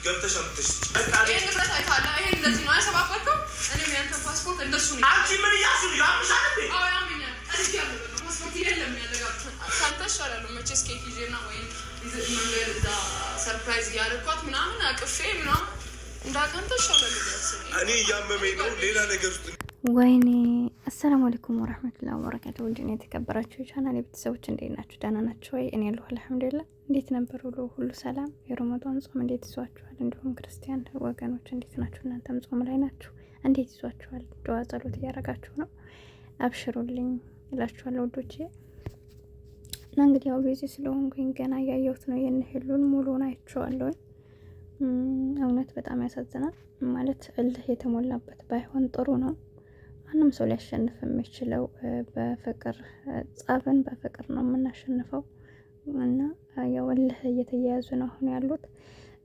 ገብተሽ አምጥተሽ በቃ ይሄን ንብረት አይታለ ይሄን እንደዚህ ነው ያሰባበርከው እኔም ያንተ ፓስፖርት እንደሱ ነው አንቺ ምን ያስሉ ያምሻል እንዴ አዎ ያምኛል እዚህ ያለ ፓስፖርት የለም ያለጋችሁ ሳንተሽ አላሉ መቼስ ኬክ ይዤና ወይ መንገድ እዛ ሰርፕራይዝ ያደርኳት ምናምን አቅፌ ምናምን እንዳካንተሽ አላሉ እኔ ያመመኝ ነው ሌላ ነገር ውስጥ ወይኔ አሰላሙ አለይኩም ወራህመቱላሂ ወበረካቱሁ። ወንጀል የተከበራችሁ ቻናል ቤተሰቦች እንዴት ናችሁ? ደህና ናችሁ ወይ? እኔ ያለሁ አልሐምዱሊላህ። እንዴት ነበር ሁሉ ሰላም? የረመዳን ጾም እንዴት ይዟችኋል? እንዲሁም ክርስቲያን ወገኖች እንዴት ናችሁ? እናንተም ጾም ላይ ናችሁ? እንዴት ይዟችኋል? ዱዓ ጸሎት እያደረጋችሁ ነው? አብሽሩልኝ እላችኋለሁ ወዶቼ። እና እንግዲህ ያው ቤዚ ስለሆንኩኝ ገና እያየሁት ነው የነህሉን ሙሉውን አይቼዋለሁ። እውነት በጣም ያሳዝናል። ማለት እልህ የተሞላበት ባይሆን ጥሩ ነው። ማንም ሰው ሊያሸንፍ የሚችለው በፍቅር ጸብን በፍቅር ነው የምናሸንፈው። እና ያው እልህ እየተያያዙ ነው አሁን ያሉት።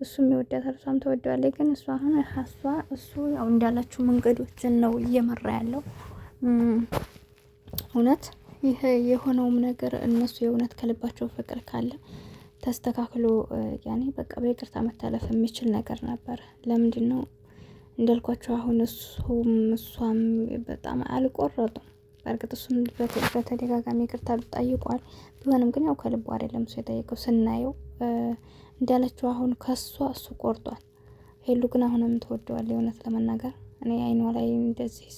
እሱም ይወዳታል፣ እሷም ተወደዋለች። ግን እሱ አሁን እሱ ያው እንዳላችሁ መንገዶችን ነው እየመራ ያለው። እውነት ይሄ የሆነውም ነገር እነሱ የእውነት ከልባቸው ፍቅር ካለ ተስተካክሎ ያኔ በቃ በይቅርታ መታለፍ የሚችል ነገር ነበር። ለምንድን ነው እንዳልኳቸው አሁን እሷም በጣም አልቆረጡም። በእርግጥ እሱም በተደጋጋሚ ይቅርታ ጠይቋል። ቢሆንም ግን ያው ከልቡ አይደለም እሱ የጠየቀው ስናየው። እንዳለችው አሁን ከሷ እሱ ቆርጧል። ሄሉ ግን አሁንም ትወደዋለች። እውነት ለመናገር እኔ አይኗ ላይ እንደዚህ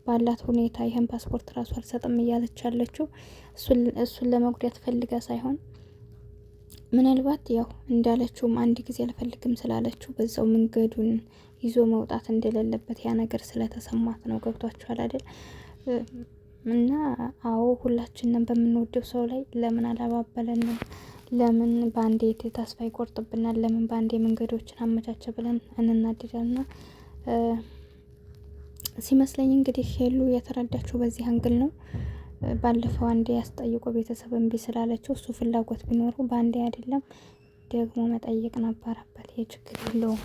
ባላት ሁኔታ ይሄን ፓስፖርት ራሱ አልሰጥም እያለች ያለችው እሱን ለመጉዳት ፈልጋ ሳይሆን ምናልባት ያው እንዳለችውም አንድ ጊዜ አልፈልግም ስላለችው በዛው መንገዱን ይዞ መውጣት እንደሌለበት ያ ነገር ስለተሰማት ነው። ገብቷችኋል አይደል? እና አዎ ሁላችንም በምንወደው ሰው ላይ ለምን አላባበለንም? ለምን ባንዴ ተስፋ ይቆርጥብናል? ለምን ባንዴ መንገዶችን አመቻቸ ብለን እንናደዳልና ሲመስለኝ እንግዲህ ሄሉ የተረዳችው በዚህ አንግል ነው። ባለፈው አንዴ ያስጠይቆ ቤተሰብ እምቢ ስላለችው እሱ ፍላጎት ቢኖረው ባንዴ አይደለም ደግሞ መጠየቅ ነበረበት። የችግር የለውም።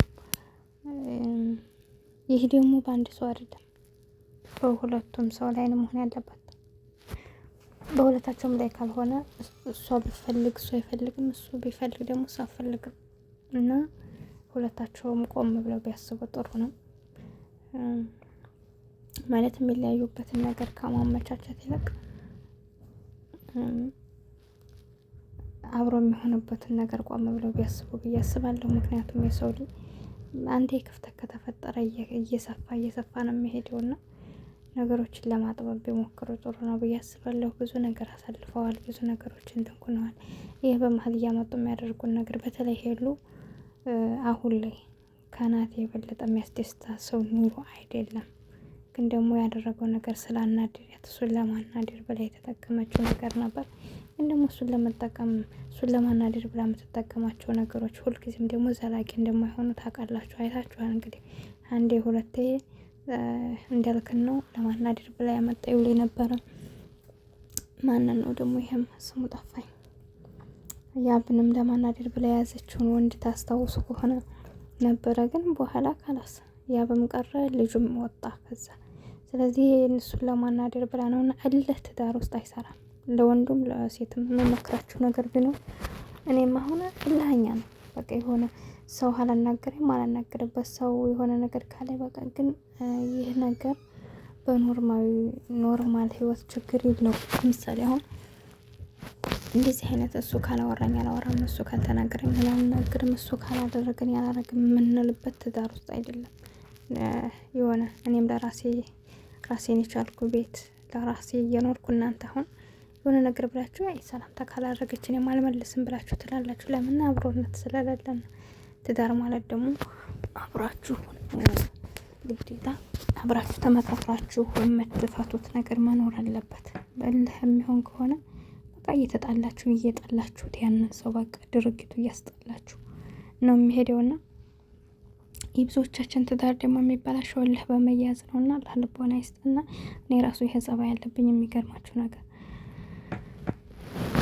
ይህ ደግሞ በአንድ ሰው አይደለም በሁለቱም ሰው ላይ ነው መሆን ያለበት። በሁለታቸውም ላይ ካልሆነ እሷ ቢፈልግ እሱ አይፈልግም፣ እሱ ቢፈልግ ደግሞ እሱ አይፈልግም። እና ሁለታቸውም ቆም ብለው ቢያስቡ ጥሩ ነው። ማለት የሚለያዩበትን ነገር ከማመቻቸት ይልቅ አብሮ የሚሆንበትን ነገር ቆም ብለው ቢያስቡ ብዬ አስባለሁ። ምክንያቱም የሰው ልጅ አንዴ ክፍተት ከተፈጠረ እየሰፋ ነው የሚሄደውና ነገሮችን ለማጥበብ ቢሞክሩ ጥሩ ነው ብዬ አስባለሁ። ብዙ ነገር አሳልፈዋል፣ ብዙ ነገሮችን ተንኩነዋል። ይህ በመሀል እያመጡ የሚያደርጉን ነገር በተለይ ሄሉ አሁን ላይ ከናት የበለጠ የሚያስደስታ ሰው ኑሮ አይደለም። ግን ደግሞ ያደረገው ነገር ስላናደዳት እሱን ለማናደድ ብላ የተጠቀመችው ነገር ነበር። ግን ደግሞ እሱን ለማናደድ ብላ የምትጠቀማቸው ነገሮች ሁልጊዜም ደግሞ ዘላቂ እንደማይሆኑ ታውቃላችሁ፣ አይታችኋል። እንግዲህ አንዴ ሁለቴ እንዳልክን ነው ለማናደድ ብላ ያመጣው ላይ ነበረ። ማንን ነው ደግሞ ይሄም ስሙ ጠፋኝ። ያብንም ለማናደድ ብላ የያዘችውን ወንድ ታስታውሱ ከሆነ ነበረ። ግን በኋላ ካላስ ያብም ቀረ፣ ልጁም ወጣ ከዛ። ስለዚህ እሱን ለማናደድ ብላ ነውና እልህ ትዳር ውስጥ አይሰራም። ለወንዱም ለሴትም የምመክራችሁ ነገር ቢኖር እኔም አሁን እልህኛ ነው። በቃ የሆነ ሰው አላናገርበት ሰው የሆነ ነገር ካለ በቃ ግን ይህ ነገር በኖርማል ህይወት ችግር የለው። ለምሳሌ አሁን እንደዚህ አይነት እሱ ካላወራኝ አላወራም፣ እሱ ካልተናገረኝ አላናግርም፣ እሱ ካላደረገኝ አላረግም የምንልበት ትዳር ውስጥ አይደለም። የሆነ እኔም ራሴን የቻልኩ ቤት ለራሴ እየኖርኩ እናንተ አሁን የሆነ ነገር ብላችሁ ሰላምታ ካላደረገች እኔም አልመልስም ብላችሁ ትላላችሁ። ለምን? አብሮነት ስለሌለን። ትዳር ማለት ደግሞ አብራችሁ ግዴታ አብራችሁ ተመካክራችሁ የምትፈቱት ነገር መኖር አለበት። በእልህ የሚሆን ከሆነ በቃ እየጠላችሁት ያንን ሰው በቃ ድርጊቱ እያስጠላችሁ ነው የሚሄደውና የብዙዎቻችን ትዳር ደግሞ የሚበላሸው እልህ በመያዝ ነውና ለልቦና ይስጥና። እኔ ራሱ ይሄ ጸባይ ያለብኝ የሚገርማችሁ ነገር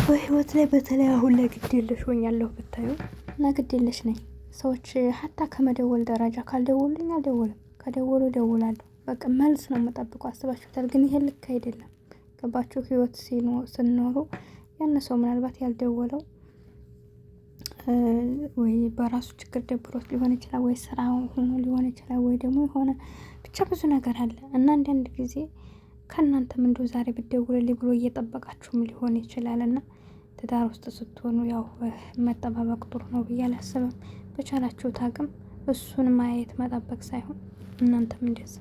በህይወት ላይ በተለይ አሁን ላይ ግዴለሽ ሆኛለሁ ብታዩ እና ግዴለሽ ነኝ። ሰዎች ሀታ ከመደወል ደረጃ ካልደወሉልኝ አልደውልም፣ ከደወሉ ደውላለሁ። በቃ መልስ ነው የምጠብቀው። አስባችሁታል? ግን ይሄ ልክ አይደለም። ገባችሁ? ህይወት ስንኖሩ ያን ሰው ምናልባት ያልደወለው ወይ በራሱ ችግር ደብሮት ሊሆን ይችላል፣ ወይ ስራ ሆኖ ሊሆን ይችላል፣ ወይ ደግሞ የሆነ ብቻ ብዙ ነገር አለ እና አንዳንድ ጊዜ ከእናንተም እንደው ዛሬ ብትደውልልኝ ብሎ እየጠበቃችሁም ሊሆን ይችላል እና ትዳር ውስጥ ስትሆኑ ያው መጠባበቅ ጥሩ ነው ብዬ አላስብም። በቻላችሁት አቅም እሱን ማየት መጠበቅ ሳይሆን እናንተም እንደዛ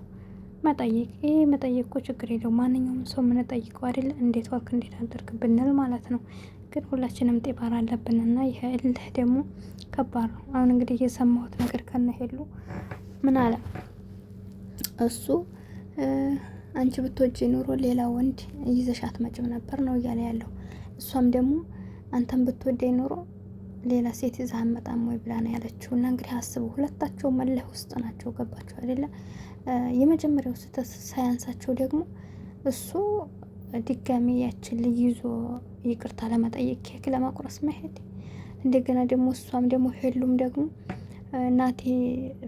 መጠየቅ። ይሄ መጠየቅ እኮ ችግር የለው፣ ማንኛውም ሰው የምንጠይቀው አይደለ? እንዴት ዋልክ እንዴት አደርክ ብንል ማለት ነው። ግን ሁላችንም ጤባር አለብንና ይሄ እልህ ደግሞ ከባድ ነው። አሁን እንግዲህ የሰማሁት ነገር ከነሄሉ ምን አለ እሱ አንቺ ብትወጂ ኑሮ ሌላ ወንድ ይዘሽ አትመጭም ነበር ነው እያለ ያለው። እሷም ደግሞ አንተም ብትወደኝ ኑሮ ሌላ ሴት ይዘህ አትመጣም ወይ ብላ ነው ያለችው። እና እንግዲህ አስቡ፣ ሁለታቸው መለህ ውስጥ ናቸው። ገባቸው አይደለ? የመጀመሪያው ስህተት ሳያንሳቸው ደግሞ እሱ ድጋሚ ያችን ልጅ ይዞ ይቅርታ ለመጠየቅ ኬክ ለማቁረስ መሄድ፣ እንደገና ደግሞ እሷም ደግሞ ሄሉም ደግሞ እናቴ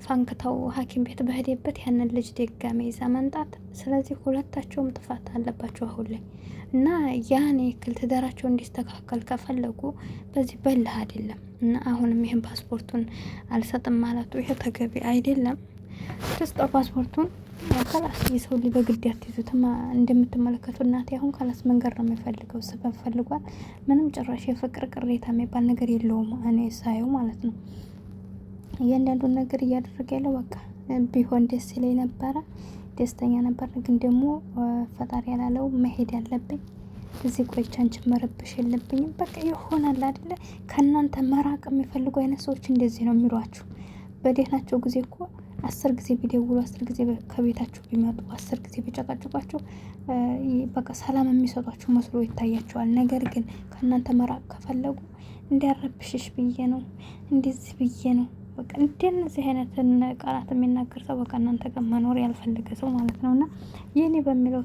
ፋንክታው ሐኪም ቤት በሄደበት ያንን ልጅ ድጋሚ ይዛ መንጣት። ስለዚህ ሁለታቸውም ጥፋት አለባቸው አሁን ላይ እና ያን ያክል ትዳራቸው እንዲስተካከል ከፈለጉ በዚህ በልህ አይደለም። እና አሁንም ይህን ፓስፖርቱን አልሰጥም ማለቱ ይሄ ተገቢ አይደለም። ተስጠው ፓስፖርቱን ከላስ የሰው ልጅ በግድ ያትይዙትማ። እንደምትመለከቱ እናቴ አሁን ከላስ መንገድ ነው የሚፈልገው፣ ስበብ ፈልጓል። ምንም ጭራሽ የፍቅር ቅሬታ የሚባል ነገር የለውም እኔ ሳየው ማለት ነው። እያንዳንዱን ነገር እያደረገ ያለው በቃ ቢሆን ደስ ይለኝ ነበረ፣ ደስተኛ ነበር። ግን ደግሞ ፈጣሪ ያላለው መሄድ ያለብኝ እዚህ ቆይቼ አንቺን መረብሽ የለብኝም። በቃ ይሆናል አይደለ? ከእናንተ መራቅ የሚፈልጉ አይነት ሰዎች እንደዚህ ነው የሚሏችሁ። በደህናቸው ጊዜ እኮ 10 ጊዜ ቢደውሉ 10 ጊዜ ከቤታችሁ ቢመጡ 10 ጊዜ ቢጨቃጭቋችሁ በቃ ሰላም የሚሰጧችሁ መስሎ ይታያቸዋል። ነገር ግን ከእናንተ መራቅ ከፈለጉ እንዲያረብሽሽ ብዬ ነው እንደዚህ ብዬ ነው በቃ እንደነዚህ አይነት ቃላት የሚናገር ሰው በቃ እናንተ ጋር መኖር ያልፈለገ ሰው ማለት ነው። እና የኔ በሚለው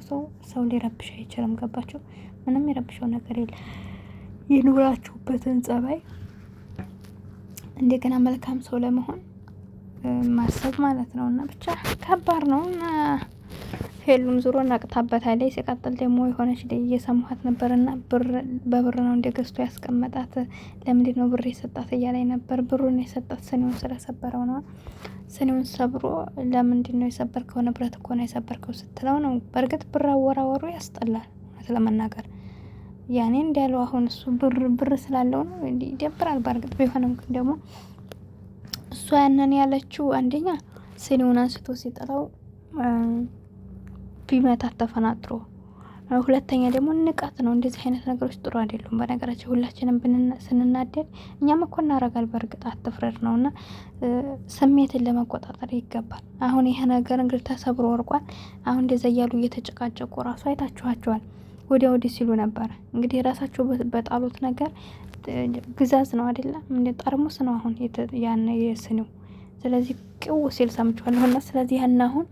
ሰው ሊረብሽ አይችልም። ገባችሁ? ምንም የረብሸው ነገር የለ። የኖራችሁበትን ጸባይ እንደገና መልካም ሰው ለመሆን ማሰብ ማለት ነው። እና ብቻ ከባድ ነው። እና ሄሉም ዙሮ ነቅታበታለች። ሲቀጥል ደግሞ የሆነች እየሰማኋት ነበርና በብር ነው እንደገዝቶ ያስቀመጣት። ለምንድን ነው ብር የሰጣት እያላይ ነበር። ብሩን የሰጣት ስኒውን ስለሰበረው ነው። ስኒውን ሰብሮ ለምንድን ነው የሰበርከው? ንብረት እኮ ነው የሰበርከው ስትለው ነው። በእርግጥ ብር አወራወሩ ያስጠላል ለመናገር ያኔ እንዳለው አሁን እሱ ብር ስላለው ነው ይደብራል። በእርግጥ ቢሆንም ግን ደግሞ እሷ ያንን ያለችው አንደኛ ስኒውን አንስቶ ሲጠላው ቢመታት ተፈናጥሮ፣ ሁለተኛ ደግሞ ንቀት ነው። እንደዚህ አይነት ነገሮች ጥሩ አይደሉም። በነገራችን ሁላችንም ስንናደድ እኛም እኮ እናረጋል። በእርግጥ አትፍረድ ነው እና ስሜትን ለመቆጣጠር ይገባል። አሁን ይሄ ነገር እንግዲህ ተሰብሮ ወርቋል። አሁን እንደዛ እያሉ እየተጨቃጨቁ ራሱ አይታችኋቸዋል። ወዲያ ወዲህ ሲሉ ነበር። እንግዲህ የራሳቸው በጣሉት ነገር ግዛዝ ነው አይደለም እንደ ጠርሙስ ነው አሁን ያን የስኒው። ስለዚህ ቅው ሲል ሰምቻለሁ እና ስለዚህ ያን አሁን